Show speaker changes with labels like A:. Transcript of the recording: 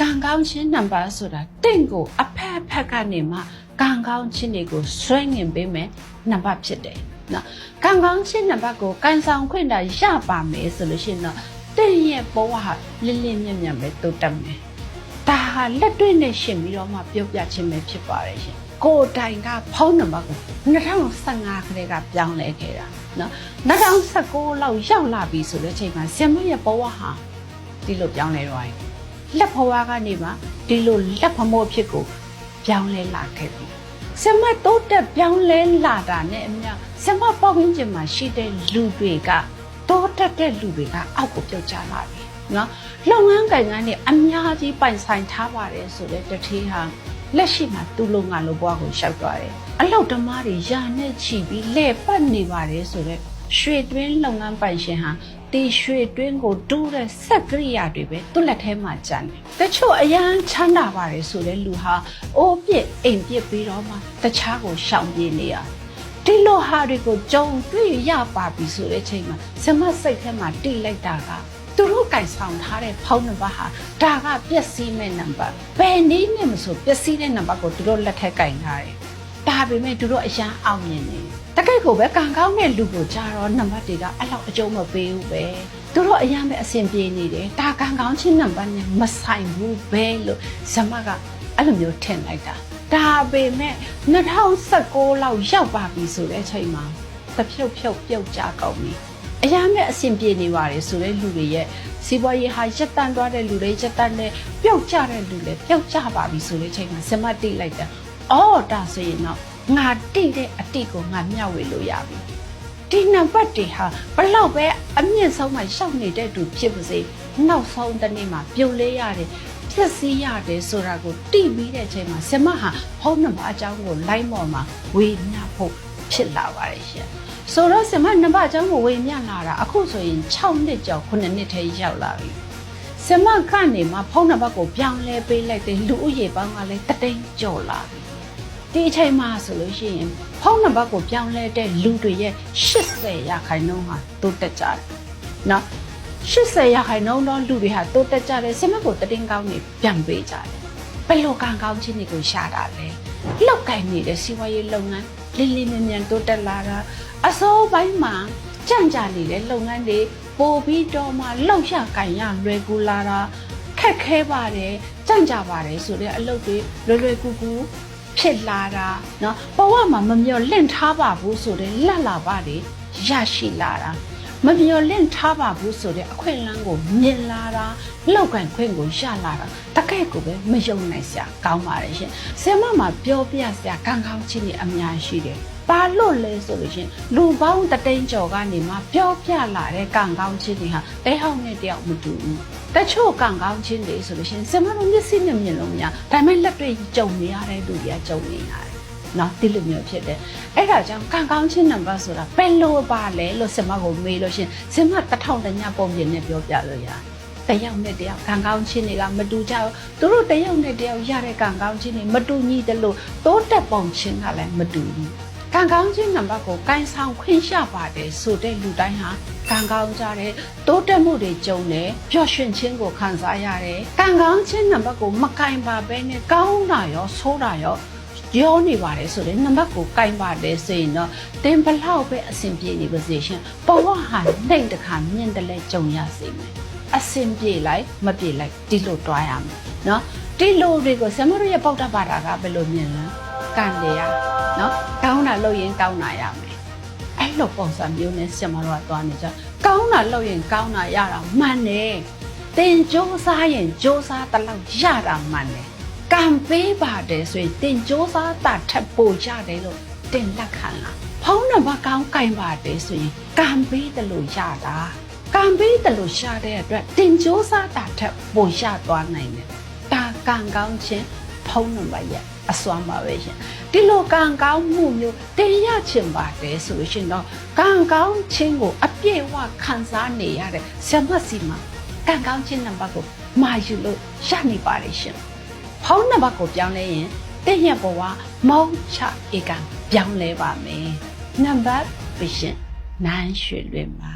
A: 刚刚亲能把说的定过啊拍干你嘛，刚刚亲那个虽然别没能把撇的，那刚刚亲能把个干上困的下把没事了先呢，定也不话零零面面没都得没，但哈那对那些米了嘛，表表亲没撇把的些。ကိုတိုင်ကဖောင်းနံပါတ်ကို2015ခရကပြောင်းလဲခဲ့တာနော်2019လောက်ရောက်လာပြီဆိုတဲ့အချိန်မှာဆင်မရဲ့ဘဝဟာဒီလိုပြောင်းလဲသွားတယ်လက်ဘဝကနေမှဒီလိုလက်ဖမိုးဖြစ်ကိုပြောင်းလဲလာခဲ့ပြီဆင်မတိုးတက်ပြောင်းလဲလာတာနဲ့အမျှဆင်မပေါင်းရင်းကျင်မှာရှိတဲ့လူတွေကတိုးတက်တဲ့လူတွေကအောက်ကိုပြုတ်ကျလာပြီနော်လုပ်ငန်းကိုင်ငန်းတွေအများကြီးပိုင်ဆိုင်ထားပါတယ်ဆိုတဲ့တတိဟာလက်ရှိမှာသူ့လုံငါလို့ဘွားကိုရှောက်သွားတယ်အလောက်ဓမ္မတွေယာနဲ့ချီပြီးလှည့်ပတ်နေပါတယ်ဆိုတော့ရွှေတွင်းလုပ်ငန်းပိုင်ရှင်ဟာဒီရွှေတွင်းကိုတူးတဲ့စက်ကရိယာတွေပဲသူ့လက်ထဲမှာကျန်တယ်တချို့အရန်ချမ်းသာပါတယ်ဆိုတဲ့လူဟာအိုးပြစ်အိမ်ပြစ်ပြီးတော့မှတခြားကိုရှောင်ပြေးနေရဒီလိုဟာတွေကိုကြုံတွေ့ရပါပြီဆိုတဲ့အချိန်မှာစမစိတ်ထဲမှာတိလိုက်တာကသူတို့ကင်ဆောင်ထားတဲ့ဖုန်းနံပါတ်ဟာဒါကပျက်စီးမဲ့နံပါတ်ဘယ်နည်းနဲ့မဆိုပျက်စီးတဲ့နံပါတ်ကိုသူတို့လက်ထက်ကင်ထားတယ်ဒါပေမဲ့သူတို့အရန်အောင်မြင်နေတကယ့်ကိုပဲကံကောင်းတဲ့လူကိုကြားတော့နံပါတ်တွေကအဲ့လောက်အကျုံးမပေးဘူးပဲသူတို့အရန်ပဲအဆင်ပြေနေတယ်ဒါကံကောင်းချင်းနံပါတ်နဲ့မဆိုင်ဘူးပဲလို့ဇမကအဲ့လိုမျိုးထင်လိုက်တာဒါပေမဲ့2019လောက်ရောက်ပါပြီဆိုတဲ့အချိန်မှာတဖြုတ်ပြုတ်ကြကောင်းပြီအရာမဲ့အဆင်ပြေနေပါတယ်ဆိုတဲ့လူတွေရဲ့စီးပွားရေးဟာရက်တန့်သွားတဲ့လူတွေရက်တန့်နဲ့ပြုတ်ကျတဲ့လူတွေပြုတ်ကျပါပြီဆိုတဲ့အချိန်မှာစမတိလိုက်တာအော်ဒါဆိုရင်တော့ငါတိတဲ့အတိကိုငါမျှဝေလို့ရပြီဒီနံပါတ်တွေဟာဘလောက်ပဲအမြင့်ဆုံးမှရှောက်နေတဲ့သူဖြစ်ပါစေနောက်ဆုံးတစ်နေ့မှာပြုတ်လဲရတယ်ပြည့်စည်ရတယ်ဆိုတာကိုတိပြီးတဲ့အချိန်မှာစမဟာဟောနံပါတ်အကြောင်းကိုလိုက်မော်မှာဝေမျှဖို့ဖြစ်လာပါတယ်ရှင်ဆိုတော့ဆင်မနံပါတ်အကြောင်းကိုဝေမျှလာတာအခုဆိုရင်6နှစ်ကျော်9နှစ်ထဲရောက်လာပြီဆင်မကနေမှဖုန်းနံပါတ်ကိုပြောင်းလဲပေးလိုက်တဲ့လူဦးရေပေါင်းကလည်းတသိန်းကျော်လာပြီဒီအချိန်မှာဆိုလို့ရှိရင်ဖုန်းနံပါတ်ကိုပြောင်းလဲတဲ့လူတွေရဲ့80%ဟာတိုးတက်ကြတယ်နော်80%တော့လူတွေဟာတိုးတက်ကြတယ်ဆင်မကိုတသိန်းကောင်းနေပြန်ပေးကြတယ်ဘယ်လိုကံကောင်းခြင်းတွေကိုရှာတာလဲလောက်ကင်နေတဲ့စီးပွားရေးလုပ်ငန်းလေးလေးမြန်မြန်တိုးတက်လာတာအစိုးပိုင်းမှာကြံ့ကြာနေတဲ့လုပ်ငန်းတွေပို့ပြီးတော့မှလောက်ရကင်ရလွယ်ကူလာတာခက်ခဲပါတယ်ကြံ့ကြာပါတယ်ဆိုတဲ့အလုပ်တွေလွယ်ကူဖြစ်လာတာเนาะဘဝမှာမမျော်လင့်ထားပါဘူးဆိုတဲ့လက်လာပါတွေရရှိလာတာမမျော်လင့်ထားပါဘူးဆိုတဲ့အခွင့်အလမ်းကိုမြင်လာတာလောက်ကန်ခွင့်ကိုရလာတာတကယ့်ကိုပဲမယုံနိုင်စရာကောင်းပါတယ်ရှင်ဆင်မမှာပြောပြစရာကံကောင်းခြင်းတွေအများရှိတယ်ဘာလို့လဲဆိုလို့ရှင်လူပေါင်းတသိန်းကျော်ကနေမှပြောပြလာတဲ့ကံကောင်းခြင်းတွေဟာတဲဟောင်းနဲ့တယောက်မတူဘူးတချို့ကံကောင်းခြင်းတွေဆိုလို့ရှင်ဆင်မတို့မျက်စိနဲ့မြင်လို့မရဒါပေမဲ့လက်တွေ့ကြုံနေရတဲ့လူတွေကကြုံနေရတယ်နော်ဒီလိုမျိုးဖြစ်တယ်အဲ့ဒါကြောင့်ကံကောင်းခြင်းနံပါတ်ဆိုတာဘယ်လိုပါလဲလို့ဆင်မကိုမေးလို့ရှင်ဆင်မ1000တညပုံပြင်နဲ့ပြောပြလို့ရတယ်တယောက်နဲ့တယောက်ကံကောင်းခြင်းတွေကမတူကြဘူးသူတို့တယောက်နဲ့တယောက်ရတဲ့ကံကောင်းခြင်းတွေမတူညီတယ်လို့တိုးတက်ပုံခြင်းကလည်းမတူဘူးကံကောင်းခြင်းနံပါတ်ကိုကိုင်ဆောင်ခွင့်ရပါတယ်ဆိုတဲ့လူတိုင်းဟာကံကောင်းကြတဲ့တိုးတက်မှုတွေကြုံတယ်ပျော်ရွှင်ခြင်းကိုခံစားရတယ်ကံကောင်းခြင်းနံပါတ်ကိုမကင်ပါဘဲနဲ့ကောင်းတာရောဆိုးတာရောနေပါတယ်ဆိုတဲ့နံပါတ်ကိုကင်ပါတယ်ဆိုရင်တော့တင်ဘလောက်ပဲအဆင်ပြေနေပါစေရှင်ဘဝဟာနှိမ့်တခါမြင့်တယ်လဲကြုံရစေမယ်အဆင်ပြေလိုက်မပြေလိုက်ဒီလိုတွားရမယ်နော်ဒီလိုတွေကိုဆမတို့ရဲ့ပေါက်တပါတာကဘယ်လိုမြင်လဲကံတရားနော်ကောင်းတာလုပ်ရင်ကောင်းတာရမယ်အဲ့လိုပုံစံမျိုးနဲ့ဆမတို့ကတွားနေကြကောင်းတာလုပ်ရင်ကောင်းတာရတာမှန်တယ်တင်ကြိုးစားရင်ကြိုးစားတလောက်ရတာမှန်တယ်ကံပေးပါတယ်ဆိုရင်တင်ကြိုးစားတာထပ်ပို့ရတယ်လို့တင်လက်ခံလာဖုံးနံပါတ်ကောင်းကင်ပါတယ်ဆိုရင်ကံပေးတယ်လို့ရတာကံပေးတယ်လို့ရှာတဲ့အတွက်တင်ကြိုးစားတာထက်ပိုရသွားနိုင်တယ်ဒါကံကောင်းခြင်းဖုံးနံပါတ်ရဲ့အစွမ်းပါပဲရှင်ဒီလိုကံကောင်းမှုမျိုးတင်ရချင်ပါတယ်ဆိုရှင်တော့ကံကောင်းခြင်းကိုအပြည့်အဝခံစားနေရတဲ့ဆမစီမှာကံကောင်းခြင်းနံပါတ်ကိုမာယူလို့ရနေပါတယ်ရှင်ဖုံးနံပါတ်ကိုပြောင်းလဲရင်တဲ့ရဘဝမောင်းချဧကံပြောင်းလဲပါမယ်နံပါတ်ပရှင်နန်းရွှေလွင်ပါ